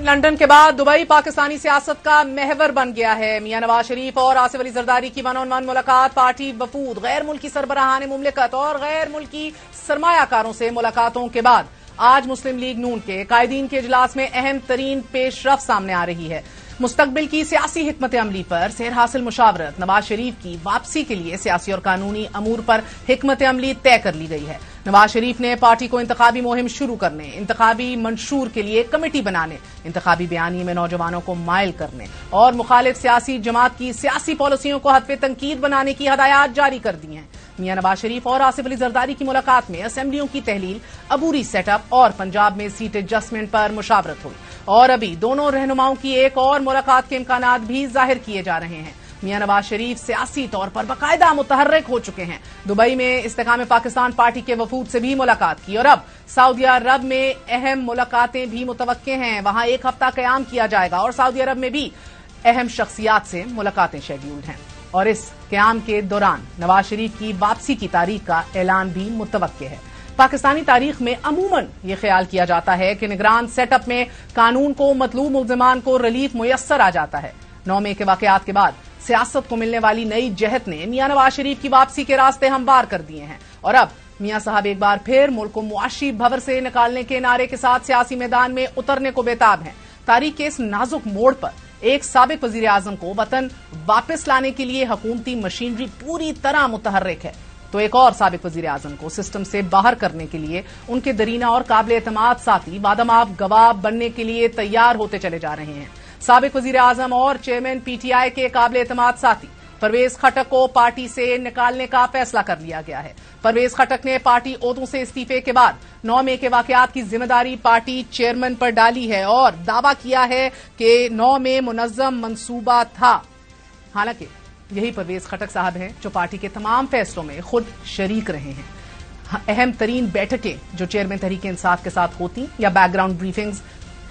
London के बाद Dubai Pakistani सियासत का महवर बन गया है। मियां नवाज शरीफ और आसिफ अली जरदारी की वन ऑन वन मुलाकात, पार्टी वफूद, गैर मुल्की सरबराहान मुमलिकत और गैर मुल्की सरमायाकारों से मुलाकातों के बाद आज मुस्लिम लीग नून के कायदीन के इजलास में अहम तरीन पेशरफ सामने आ रही है। मुस्तकबिल की सियासी हिकमत अमली पर सेर हासिल मुशावरत, नवाज शरीफ की वापसी के लिए सियासी और कानूनी अमूर पर हिकमत अमली तय कर ली गई है। नवाज शरीफ ने पार्टी को इंतखाबी मुहिम शुरू करने, इंतखाबी मंशूर के लिए कमेटी बनाने, इंतखाबी बयानी में नौजवानों को माइल करने और मुखालिफ सियासी जमात की सियासी पॉलिसियों को हदफ तनकीद बनाने की हदायत जारी कर दी हैं। मियां नवाज शरीफ और आसिफ अली जरदारी की मुलाकात में असेंबलियों की तहलील, अबूरी सेटअप और पंजाब में सीट एडजस्टमेंट पर मुशावरत हुई और अभी दोनों रहनुमाओं की एक और मुलाकात के इम्कानात भी जाहिर किए जा रहे हैं। मियां नवाज शरीफ सियासी तौर पर बाकायदा मुतहर्रिक हो चुके हैं। दुबई में इस्तेकाम पाकिस्तान पार्टी के वफूद से भी मुलाकात की और अब सऊदी अरब में अहम मुलाकातें भी मुतवक्के हैं। वहां एक हफ्ता कयाम किया जाएगा और सऊदी अरब में भी अहम शख्सियात से मुलाकातें शेड्यूल्ड हैं और इस कयाम के दौरान नवाज शरीफ की वापसी की तारीख का ऐलान भी मुतवक्के है। पाकिस्तानी तारीख में अमूमन ये ख्याल किया जाता है कि निगरान सेटअप में कानून को मतलूब मुल्जिमान को रिलीफ मुयस्सर आ जाता है। 9 मई के वाकयात के बाद सियासत को मिलने वाली नई जहत ने मियां नवाज शरीफ की वापसी के रास्ते हमवार कर दिए हैं और अब मियां साहब एक बार फिर मुल्क को मुआशी भंवर से निकालने के नारे के साथ सियासी मैदान में उतरने को बेताब हैं। तारीख के इस नाजुक मोड़ पर एक साबिक वजीर आजम को वतन वापस लाने के लिए हुकूमती मशीनरी पूरी तरह मुतहर्रिक है तो एक और साबिक वजीर आजम को सिस्टम से बाहर करने के लिए उनके दरीना और काबिल एतमाद साथी वादमाब गवाह बनने के लिए तैयार होते चले जा रहे हैं। साबिक वजीर आजम और चेयरमैन पीटीआई के काबिल एतमाद साथी परवेज खटक को पार्टी से निकालने का फैसला कर लिया गया है। परवेज खटक ने पार्टी ओहदों से इस्तीफे के बाद 9 मई के वाकयात की जिम्मेदारी पार्टी चेयरमैन पर डाली है और दावा किया है कि 9 मई मुनज़्ज़म मंसूबा था। हालांकि यही परवेज खटक साहब हैं जो पार्टी के तमाम फैसलों में खुद शरीक रहे हैं। अहम तरीन बैठकें जो चेयरमैन तहरीक इंसाफ के साथ होती या बैकग्राउंड ब्रीफिंग्स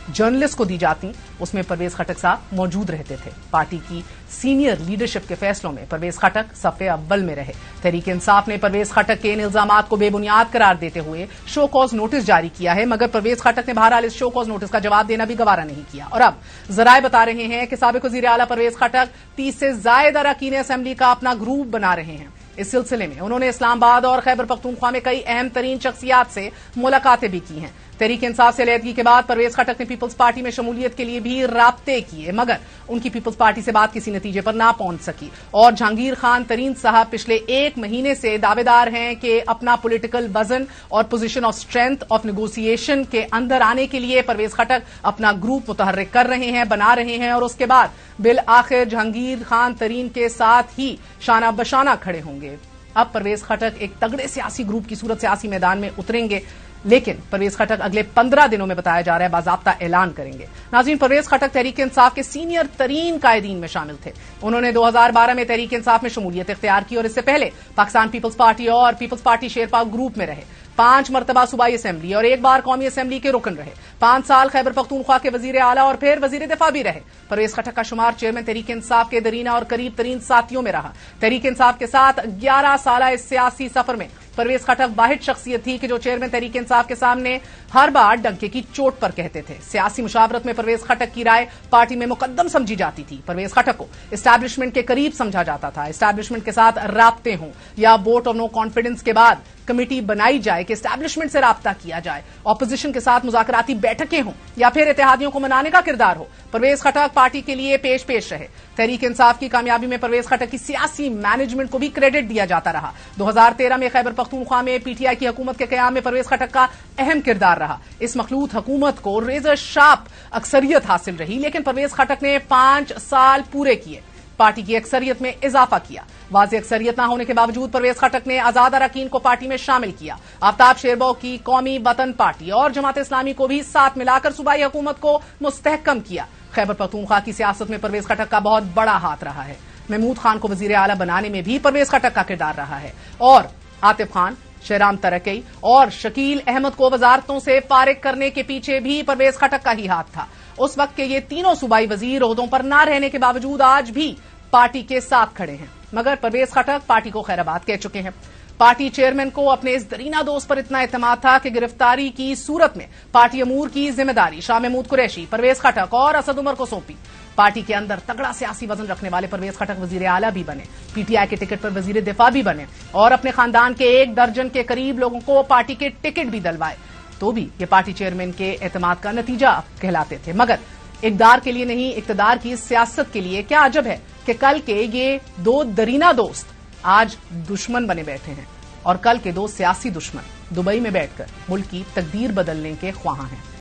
जर्नलिस्ट को दी जाती, उसमें परवेज खटक साहब मौजूद रहते थे। पार्टी की सीनियर लीडरशिप के फैसलों में परवेज खटक सफ़े अव्वल में रहे। तहरीक इंसाफ ने परवेज खटक के इन इल्जामात को बेबुनियाद करार देते हुए शो कॉज नोटिस जारी किया है, मगर परवेज खटक ने बहरहाल इस शो कॉज नोटिस का जवाब देना भी गवारा नहीं किया और अब जराए बता रहे हैं कि साबिक वजीर आला परवेज खटक 30 से ज्यादा अरकान असेंबली का अपना ग्रुप बना रहे हैं। इस सिलसिले में उन्होंने इस्लामाबाद और खैबर पख्तूनख्वा में कई अहम तरीन शख्सियात से मुलाकातें भी की हैं। तहरीक इंसाफ से अलहदगी के बाद परवेज खटक ने पीपल्स पार्टी में शमूलियत के लिए भी राब्ते किए, मगर उनकी पीपल्स पार्टी से बात किसी नतीजे पर ना पहुंच सकी और जहांगीर खान तरीन साहब पिछले 1 महीने से दावेदार हैं कि अपना पॉलिटिकल वजन और position of strength of negotiation के अंदर आने के लिए परवेज खटक अपना ग्रुप मुतहर्रिक कर रहे हैं, बना रहे हैं और उसके बाद बिल आखिर जहांगीर खान तरीन के साथ ही शाना बशाना खड़े होंगे। अब परवेज खटक एक तगड़े सियासी ग्रुप की सूरत सियासी मैदान में उतरेंगे, लेकिन परवेज खटक अगले 15 दिनों में बताया जा रहा है बाज़ाब्ता ऐलान करेंगे। नाज़रीन, परवेज खटक तहरीक इंसाफ के सीनियर तरीन कायदीन में शामिल थे। उन्होंने 2012 में तहरीक इंसाफ में शमूलियत इख्तियार की और इससे पहले पाकिस्तान पीपल्स पार्टी और पीपल्स पार्टी शेरपा ग्रुप में रहे। 5 मरतबा सूबाई असेंबली और 1 बार कौमी असेंबली के रुकन रहे। 5 साल खैबर पख्तूनख्वा के वजीर आला और फिर वजीर दिफा भी रहे। परवेज खटक का शुमार चेयरमैन तहरीक इंसाफ के दरीना और करीब तरीन साथियों में रहा। तहरीक इंसाफ के साथ 11 साल इस सियासी सफर में परवेज खटक वाहिद शख्सियत थी कि जो चेयरमैन तहरीक इंसाफ के सामने हर बार डंके की चोट पर कहते थे। सियासी मुशावरत में परवेज खटक की राय पार्टी में मुकद्दम समझी जाती थी। परवेज खटक को एस्टैब्लिशमेंट के करीब समझा जाता था। एस्टैब्लिशमेंट के साथ राब्ते हों या वोट ऑफ नो कॉन्फिडेंस के बाद कमेटी बनाई जाए कि एस्टैब्लिशमेंट से राब्ता किया जाए, ऑपोजिशन के साथ मुज़ाकराती बैठकें हों या फिर इत्तेहादियों को मनाने का किरदार हो, परवेज खटक पार्टी के लिए पेश रहे। तहरीक इंसाफ की कामयाबी में परवेज खटक की सियासी मैनेजमेंट को भी क्रेडिट दिया जाता रहा। 2013 में खैबर पख्तूनख्वा में पीटीआई की हुकूमत के कयाम में परवेज खटक का अहम किरदार रहा। इस मखलूत हुकूमत को रेजर शार्प अक्सरियत हासिल रही, लेकिन परवेज खटक ने 5 साल पूरे किए, पार्टी की अक्सरियत में इजाफा किया। वाज़ेह अक्सरियत न होने के बावजूद परवेज खटक ने आजाद अरकान को पार्टी में शामिल किया। आफ्ताब शेरबो की कौमी वतन पार्टी और जमात इस्लामी को भी साथ मिलाकर सूबाई हुकूमत को मुस्तहकम किया। खैबर पख्तूनख्वा की सियासत में परवेज खटक का बहुत बड़ा हाथ रहा है। महमूद खान को वजीर आला बनाने में भी परवेज खटक का किरदार रहा है और आतिफ खान, शहराम तरक्की और शकील अहमद को वजारतों से फारिग करने के पीछे भी परवेज खटक का ही हाथ था। उस वक्त के ये तीनों सूबाई वजीर ओहदों पर न रहने के बावजूद आज भी पार्टी के साथ खड़े हैं, मगर परवेज खटक पार्टी को खैराबाद कह चुके हैं। पार्टी चेयरमैन को अपने इस दरीना दोस्त पर इतना एतमाद था कि गिरफ्तारी की सूरत में पार्टी अमूर की जिम्मेदारी शाह महमूद कुरैशी, परवेज खटक और असद उमर को सौंपी। पार्टी के अंदर तगड़ा सियासी वजन रखने वाले परवेज खटक वजीर आला भी बने, पीटीआई के टिकट पर वजीर दिफा भी बने और अपने खानदान के 1 दर्जन के करीब लोगों को पार्टी के टिकट भी दिलवाए। तो भी ये पार्टी चेयरमैन के एतमाद का नतीजा कहलाते थे। मगर इकदार के लिए नहीं, इक्तदार की सियासत के लिए क्या अजब है कि कल के ये 2 दरीना दोस्त आज दुश्मन बने बैठे हैं और कल के 2 सियासी दुश्मन दुबई में बैठकर मुल्क की तकदीर बदलने के ख्वाहां हैं।